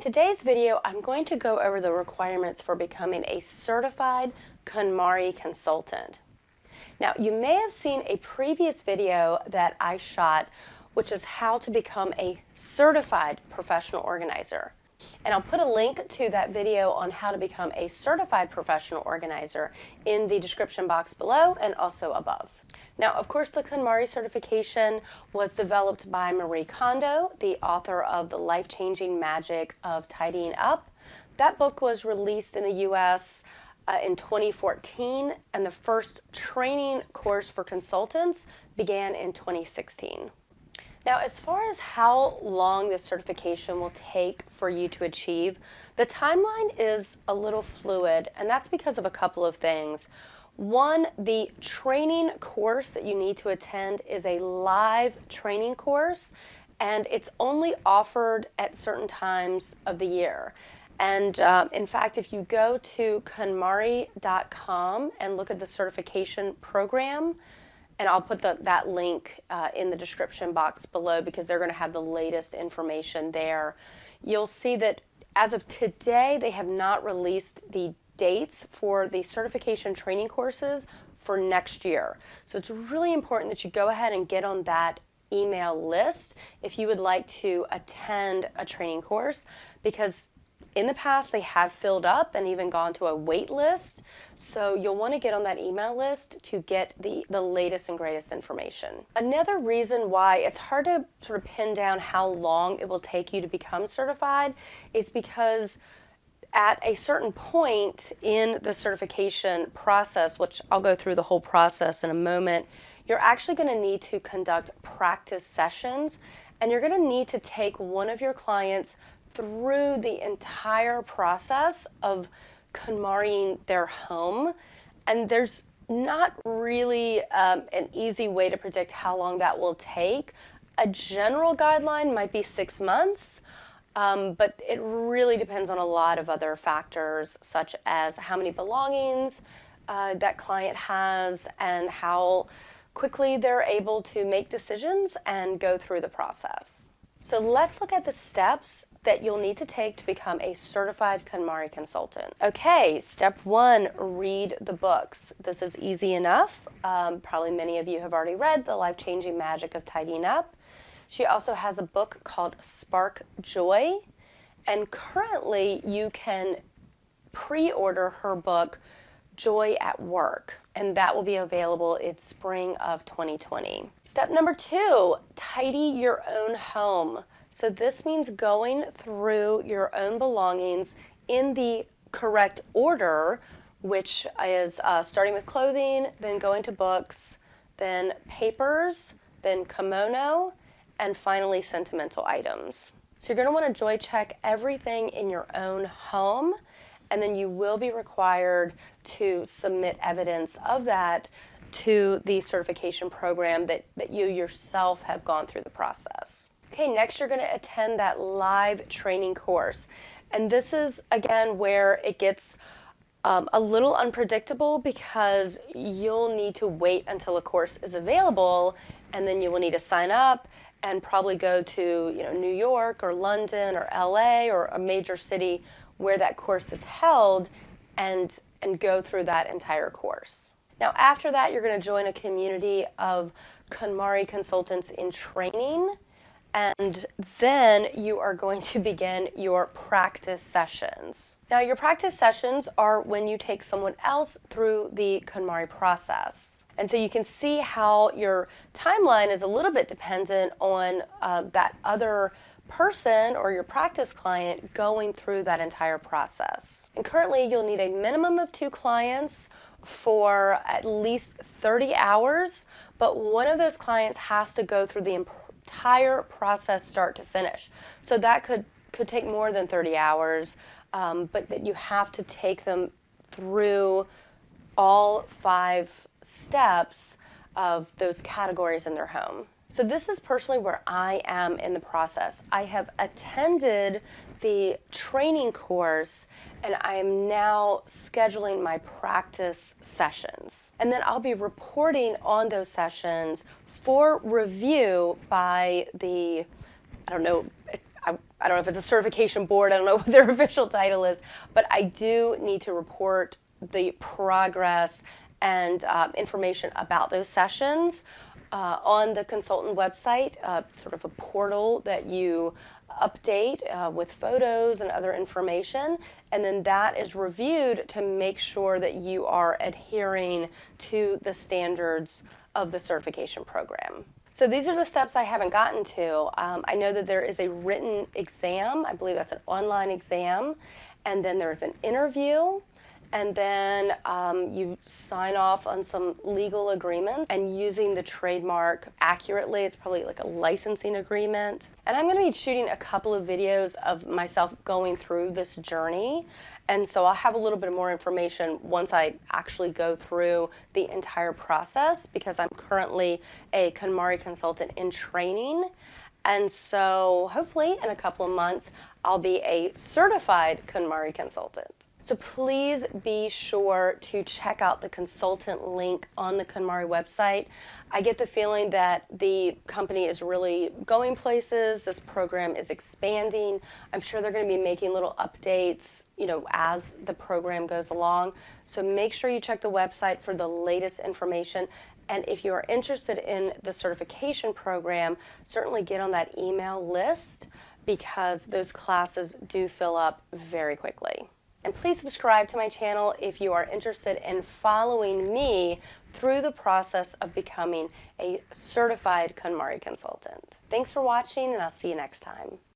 today's video, I'm going to go over the requirements for becoming a certified KonMari consultant. Now, you may have seen a previous video that I shot, which is how to become a certified professional organizer. And I'll put a link to that video on how to become a certified professional organizer in the description box below and also above. Now, of course, the KonMari certification was developed by Marie Kondo, the author of The Life-Changing Magic of Tidying Up. That book was released in the U.S. In 2014, and the first training course for consultants began in 2016. Now, as far as how long this certification will take for you to achieve, the timeline is a little fluid, and that's because of a couple of things. One, the training course that you need to attend is a live training course, and it's only offered at certain times of the year. And in fact, if you go to KonMari.com and look at the certification program, and I'll put that link in the description box below because they're going to have the latest information there. You'll see that as of today, they have not released the dates for the certification training courses for next year. So it's really important that you go ahead and get on that email list if you would like to attend a training course, because in the past, they have filled up and even gone to a wait list. So you'll want to get on that email list to get the latest and greatest information. Another reason why it's hard to sort of pin down how long it will take you to become certified is because at a certain point in the certification process, which I'll go through the whole process in a moment, you're actually going to need to conduct practice sessions, and you're going to need to take one of your clients through the entire process of KonMariing their home. And there's not really an easy way to predict how long that will take. A general guideline might be 6 months, but it really depends on a lot of other factors, such as how many belongings that client has and how quickly they're able to make decisions and go through the process. So let's look at the steps that you'll need to take to become a certified KonMari consultant. Okay, step one, read the books. This is easy enough. Probably many of you have already read The Life-Changing Magic of Tidying Up. She also has a book called Spark Joy, and currently you can pre-order her book, Joy at Work, and that will be available in spring of 2020. Step number two, tidy your own home. So this means going through your own belongings in the correct order, which is starting with clothing, then going to books, then papers, then kimono, and finally sentimental items. So you're going to want to joy check everything in your own home, and then you will be required to submit evidence of that to the certification program that you yourself have gone through the process. Okay, next you're going to attend that live training course. And this is, again, where it gets a little unpredictable because you'll need to wait until a course is available, and then you will need to sign up and probably go to New York or London or LA or a major city where that course is held and go through that entire course. Now, after that, you're going to join a community of KonMari consultants in training, and then you are going to begin your practice sessions. Now, your practice sessions are when you take someone else through the KonMari process. And so you can see how your timeline is a little bit dependent on that other person or your practice client going through that entire process. And currently, you'll need a minimum of 2 clients for at least 30 hours, but one of those clients has to go through the entire process start to finish. So that could take more than 30 hours, but that you have to take them through all 5 steps of those categories in their home. So this is personally where I am in the process. I have attended the training course, and I am now scheduling my practice sessions. And then I'll be reporting on those sessions for review by the, I don't know, I don't know if it's a certification board, I don't know what their official title is, but I do need to report the progress and information about those sessions on the consultant website, sort of a portal that you update with photos and other information, and then that is reviewed to make sure that you are adhering to the standards of the certification program. So these are the steps I haven't gotten to. I know that there is a written exam. I believe that's an online exam. And then there's an interview. And then you sign off on some legal agreements and using the trademark accurately. It's probably like a licensing agreement. And I'm going to be shooting a couple of videos of myself going through this journey. And so I'll have a little bit more information once I actually go through the entire process, because I'm currently a KonMari consultant in training. And so hopefully in a couple of months, I'll be a certified KonMari consultant. So please be sure to check out the consultant link on the KonMari website. I get the feeling that the company is really going places. This program is expanding. I'm sure they're going to be making little updates, as the program goes along. So make sure you check the website for the latest information. And if you are interested in the certification program, certainly get on that email list, because those classes do fill up very quickly. And please subscribe to my channel if you are interested in following me through the process of becoming a certified KonMari consultant. Thanks for watching, and I'll see you next time.